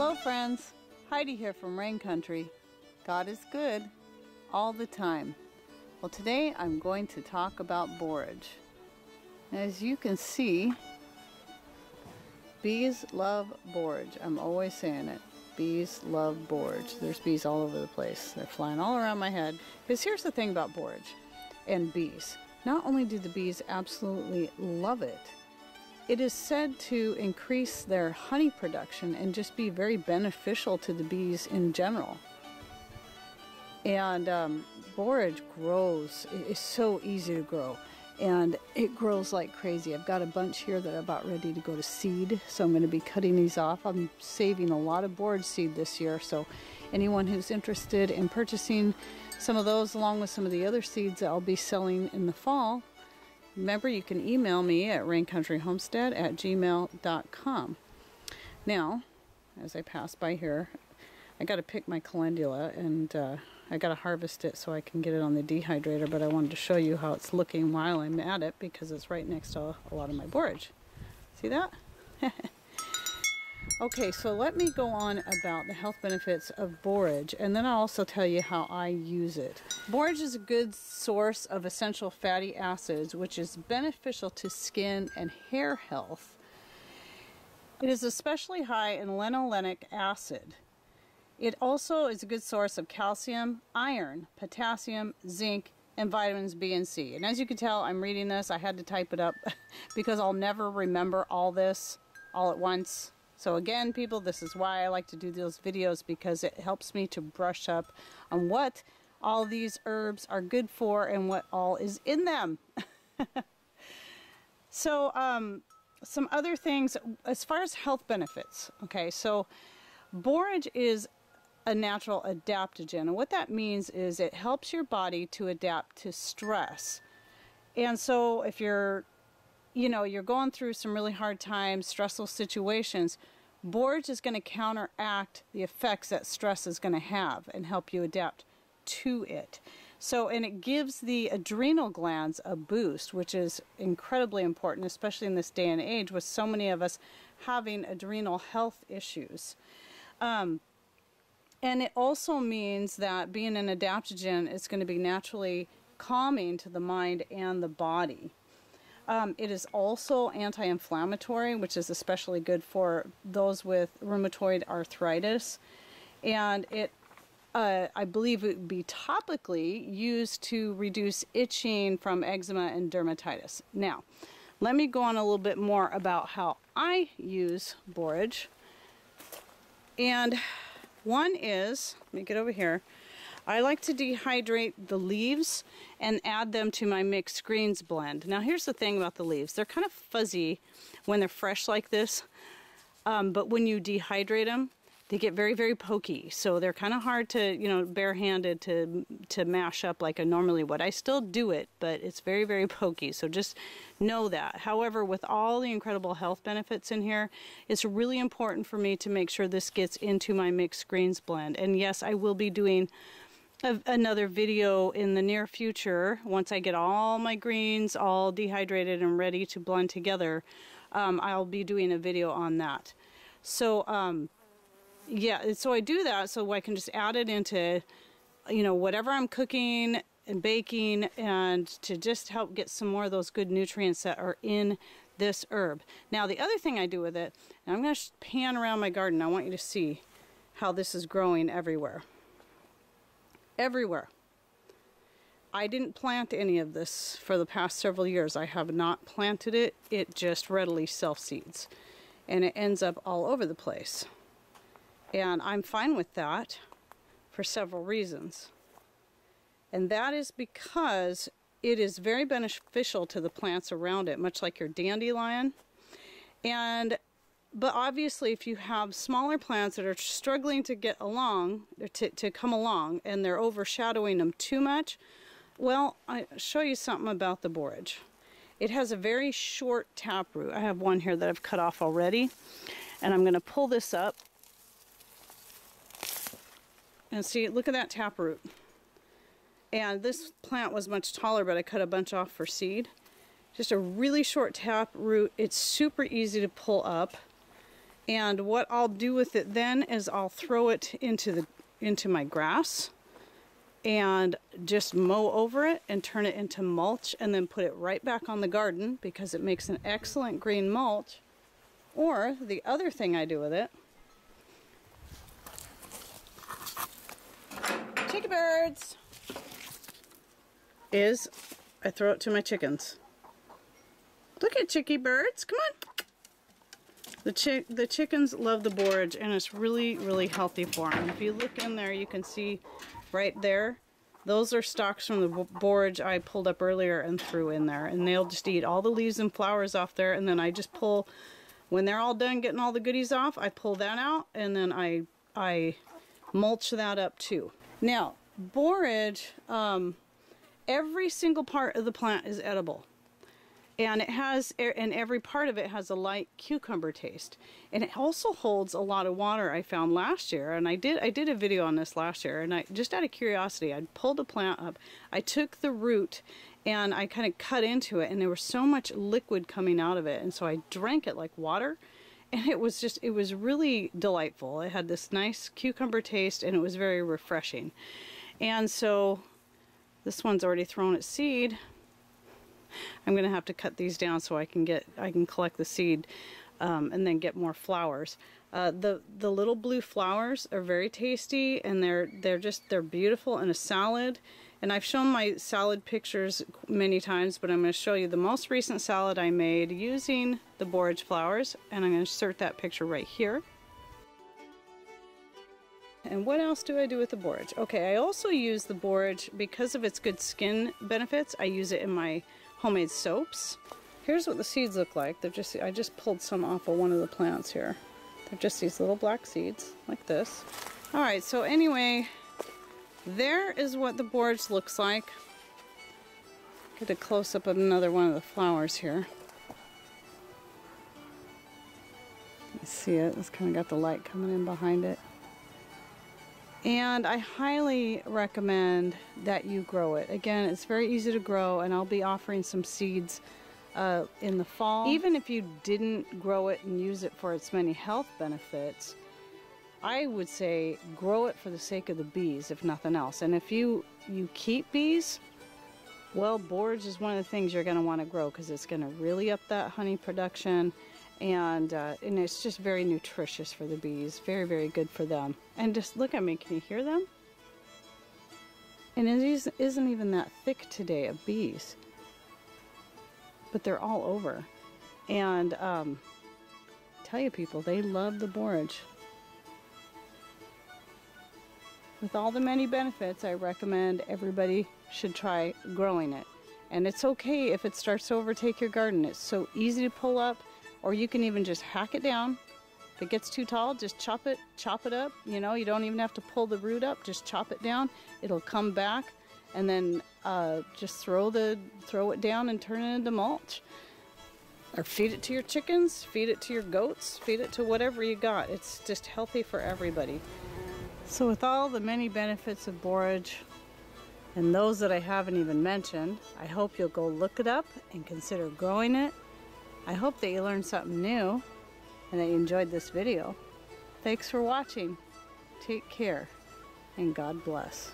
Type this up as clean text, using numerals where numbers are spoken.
Hello friends, Heidi here from Rain Country. God is good all the time. Well, today I'm going to talk about borage. As you can see, bees love borage. I'm always saying it. Bees love borage. There's bees all over the place. They're flying all around my head. Because here's the thing about borage and bees. Not only do the bees absolutely love it, it is said to increase their honey production and just be very beneficial to the bees in general. And borage grows. It is so easy to grow. And it grows like crazy. I've got a bunch here that are about ready to go to seed, so I'm going to be cutting these off. I'm saving a lot of borage seed this year, so anyone who's interested in purchasing some of those along with some of the other seeds that I'll be selling in the fall, remember you can email me at raincountryhomestead@gmail.com. Now, as I pass by here, I got to pick my calendula, and I got to harvest it so I can get it on the dehydrator, but I wanted to show you how it's looking while I'm at it because it's right next to a lot of my borage. See that? Okay, so let me go on about the health benefits of borage, and then I'll also tell you how I use it. Borage is a good source of essential fatty acids, which is beneficial to skin and hair health. It is especially high in linoleic acid. It also is a good source of calcium, iron, potassium, zinc, and vitamins B and C. And as you can tell, I'm reading this. I had to type it up because I'll never remember all this all at once. So again, people, this is why I like to do those videos, because it helps me to brush up on what all these herbs are good for and what all is in them. So some other things as far as health benefits. Okay, so borage is a natural adaptogen, and what that means is it helps your body to adapt to stress. And so if you're going through some really hard times, stressful situations, borage is going to counteract the effects that stress is going to have and help you adapt to it. So, and it gives the adrenal glands a boost, which is incredibly important, especially in this day and age with so many of us having adrenal health issues. And it also means that being an adaptogen is going to be naturally calming to the mind and the body. It is also anti-inflammatory, which is especially good for those with rheumatoid arthritis. And it, I believe it would be topically used to reduce itching from eczema and dermatitis. Now, let me go on a little bit more about how I use borage. And one is, let me get over here, I like to dehydrate the leaves and add them to my mixed greens blend. Now here's the thing about the leaves. They're kind of fuzzy when they're fresh like this, but when you dehydrate them, they get very, very pokey. So they're kind of hard to, barehanded to mash up like I normally would. I still do it, but it's very, very pokey. So just know that. However, with all the incredible health benefits in here, it's really important for me to make sure this gets into my mixed greens blend. And yes, I will be doing another video in the near future. Once I get all my greens all dehydrated and ready to blend together, I'll be doing a video on that. So, yeah, so I do that so I can just add it into, whatever I'm cooking and baking, and to just help get some more of those good nutrients that are in this herb. Now, the other thing I do with it, and I'm going to pan around my garden. I want you to see how this is growing everywhere. Everywhere. I didn't plant any of this for the past several years. I have not planted it. It just readily self-seeds. And it ends up all over the place. And I'm fine with that for several reasons. And that is because it is very beneficial to the plants around it, much like your dandelion. But obviously if you have smaller plants that are struggling to get along, to come along, and they're overshadowing them too much, well, I'll show you something about the borage. It has a very short taproot. I have one here that I've cut off already. And I'm going to pull this up. And see, look at that taproot. And this plant was much taller, but I cut a bunch off for seed. Just a really short taproot. It's super easy to pull up. And what I'll do with it then is I'll throw it into my grass and just mow over it and turn it into mulch, and then put it right back on the garden because it makes an excellent green mulch. Or the other thing I do with it, chicky birds, is I throw it to my chickens. Look at chicky birds, come on. The chickens love the borage, and it's really, really healthy for them. If you look in there, you can see right there, those are stalks from the borage I pulled up earlier and threw in there. And they'll just eat all the leaves and flowers off there, and then I just pull, when they're all done getting all the goodies off, I pull that out, and then I mulch that up too. Now, borage, every single part of the plant is edible. And it has, and every part of it has a light cucumber taste. And it also holds a lot of water, I found last year. And I did a video on this last year. And just out of curiosity, I pulled a plant up. I took the root and I kind of cut into it. And there was so much liquid coming out of it. And so I drank it like water. And it was really delightful. It had this nice cucumber taste, and it was very refreshing. And so this one's already thrown its seed. I'm going to have to cut these down so I can collect the seed and then get more flowers. The little blue flowers are very tasty, and they're beautiful in a salad. And I've shown my salad pictures many times, but I'm going to show you the most recent salad I made using the borage flowers, and I'm going to insert that picture right here. And what else do I do with the borage? Okay, I also use the borage because of its good skin benefits. I use it in my homemade soaps. Here's what the seeds look like. I just pulled some off of one of the plants here. They're just these little black seeds like this. All right, so anyway, there is what the borage looks like. Get a close up of another one of the flowers here. You see it? It's kind of got the light coming in behind it. And I highly recommend that you grow it. Again, it's very easy to grow, and I'll be offering some seeds in the fall. Even if you didn't grow it and use it for its many health benefits, I would say grow it for the sake of the bees, if nothing else. And if you keep bees, well, borage is one of the things you're going to want to grow because it's going to really up that honey production. And it's just very nutritious for the bees. Very, very good for them. And just look at me. Can you hear them? And it isn't even that thick today of bees. But they're all over. And tell you people, they love the borage. With all the many benefits, I recommend everybody should try growing it. And it's okay if it starts to overtake your garden. It's so easy to pull up. Or you can even just hack it down. If it gets too tall, just chop it up. You know, you don't even have to pull the root up. Just chop it down. It'll come back, and then just throw it down and turn it into mulch. Or feed it to your chickens, feed it to your goats, feed it to whatever you got. It's just healthy for everybody. So with all the many benefits of borage, and those that I haven't even mentioned, I hope you'll go look it up and consider growing it. I hope that you learned something new and that you enjoyed this video. Thanks for watching. Take care, and God bless.